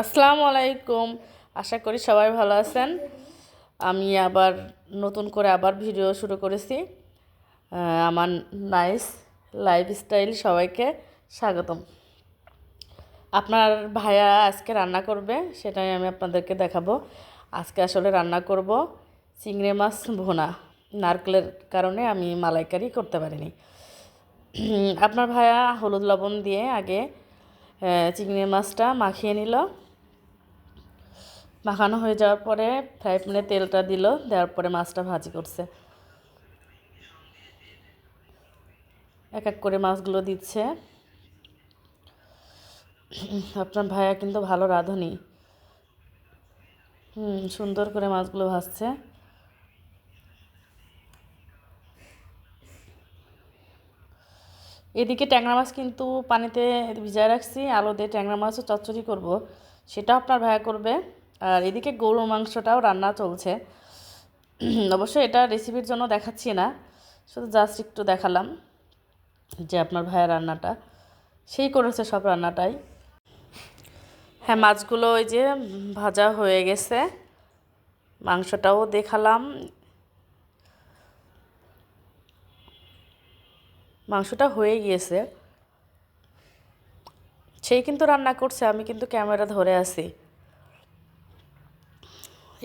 আসসালামু আলাইকুম। আশা করি সবাই ভালো আছেন। আমি আবার নতুন করে ভিডিও শুরু করেছি। আমার নাইস লাইফস্টাইল সবাইকে স্বাগতম। আপনার ভাইয়া আজকে রান্না করবে, সেটাই আমি আপনাদেরকে দেখাবো। আজকে আসলে রান্না করব চিংড়ি মাছ ভুনা। নারকেলের কারণে আমি মালাইকারি করতে পারিনি। আপনার ভাইয়া হলুদ লবণ দিয়ে আগে চিংড়ি মাছটা মাখিয়ে নিল। মাখানো হয়ে যাওয়ার পরে ফ্রাই প্যানে তেলটা দিল, দেওয়ার পরে মাছটা ভাজি করছে। এক এক করে মাছগুলো দিচ্ছে। আপনার ভাইয়া কিন্তু ভালো রাঁধুনি। সুন্দর করে মাছগুলো ভাজছে। এদিকে ট্যাংরা মাছ কিন্তু পানিতে ভিজায় রাখছি, আলু দিয়ে ট্যাংরা মাছও চচ্চড়ি করব, সেটাও আপনার ভাইয়া করবে। আর এদিকে গরুর মাংসটাও রান্না চলছে। অবশ্যই এটা রেসিপির জন্য দেখাচ্ছি না, শুধু জাস্ট একটু দেখালাম যে আপনার ভাইয়ের রান্নাটা সেই করেছে, সব রান্নাটাই। হ্যাঁ, মাছগুলো ওই যে ভাজা হয়ে গেছে, মাংসটাও দেখালাম। মাংসটা হয়ে গিয়েছে, সেই কিন্তু রান্না করছে, আমি কিন্তু ক্যামেরা ধরে আছি।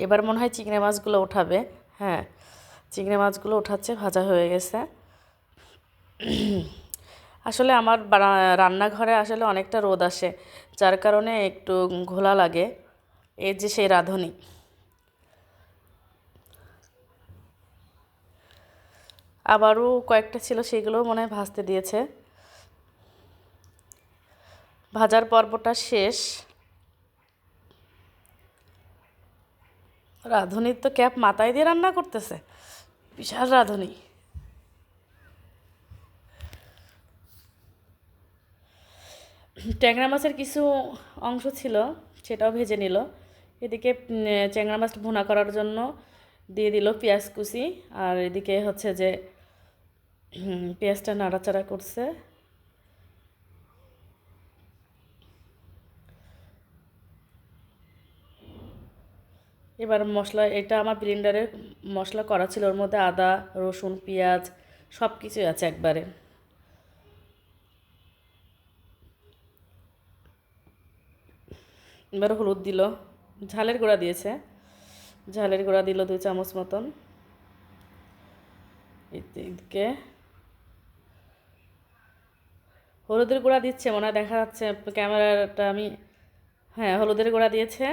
এবার মনে হয় চিংড়ি মাছগুলো উঠাবে। হ্যাঁ, চিংড়ি মাছগুলো উঠাচ্ছে, ভাজা হয়ে গেছে। আসলে আমার রান্নাঘরে আসলে অনেকটা রোদ আসে, যার কারণে একটু ঘোলা লাগে। এই যে সেই রাঁধুনি। আবারও কয়েকটা ছিল, সেগুলোও মনে হয় ভাজতে দিয়েছে। ভাজার পর্বটা শেষ। রাঁধুনির তো ক্যাপ মাথায় দিয়ে রান্না করতেছে, বিশাল রাঁধুনি। ট্যাংরা মাছের কিছু অংশ ছিল, সেটাও ভেজে নিল। এদিকে ট্যাংরা মাছ ভুনা করার জন্য দিয়ে দিল পেঁয়াজ কুচি। আর এদিকে হচ্ছে যে পেঁয়াজটা নাড়াচাড়া করছে। এবার মশলা, এটা আমার ব্লেন্ডারে মশলা করা ছিল, ওর মধ্যে আদা রসুন পেঁয়াজ সব কিছুই আছে একবারে। এবার হলুদ দিল, ঝালের গুঁড়া দিয়েছে, ঝালের গুঁড়া দিল 2 চামচ মতন। এদিকে হলুদের গুঁড়া দিচ্ছে মনে হয়, দেখা যাচ্ছে ক্যামেরাটা আমি। হ্যাঁ, হলুদের গুঁড়া দিয়েছে।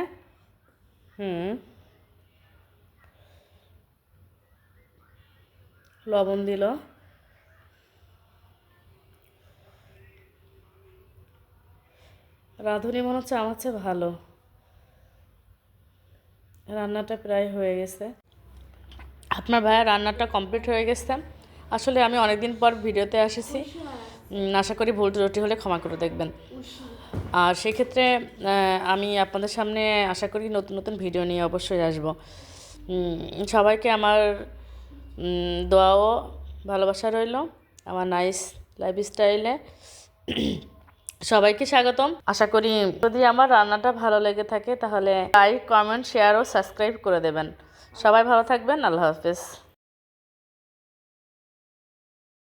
লবণ দিল। রাঁধুনি মনে হচ্ছে আমার চেয়ে ভালো। রান্নাটা প্রায় হয়ে গেছে। আপনার ভাইয়া রান্নাটা কমপ্লিট হয়ে গেছে। আসলে আমি অনেকদিন পর ভিডিওতে এসেছি, আশা করি ভুল ত্রুটি হলে ক্ষমা করে দেখবেন। আর সেক্ষেত্রে আমি আপনাদের সামনে আশা করি নতুন নতুন ভিডিও নিয়ে অবশ্যই আসব। সবাইকে আমার দোয়াও ভালোবাসা রইল আমার নাইস লাইফস্টাইলে। সবাইকে স্বাগতম। আশা করি যদি আমার রান্নাটা ভালো লেগে থাকে তাহলে লাইক কমেন্ট শেয়ার ও সাবস্ক্রাইব করে দেবেন। সবাই ভালো থাকবেন। আল্লাহ হাফেজ।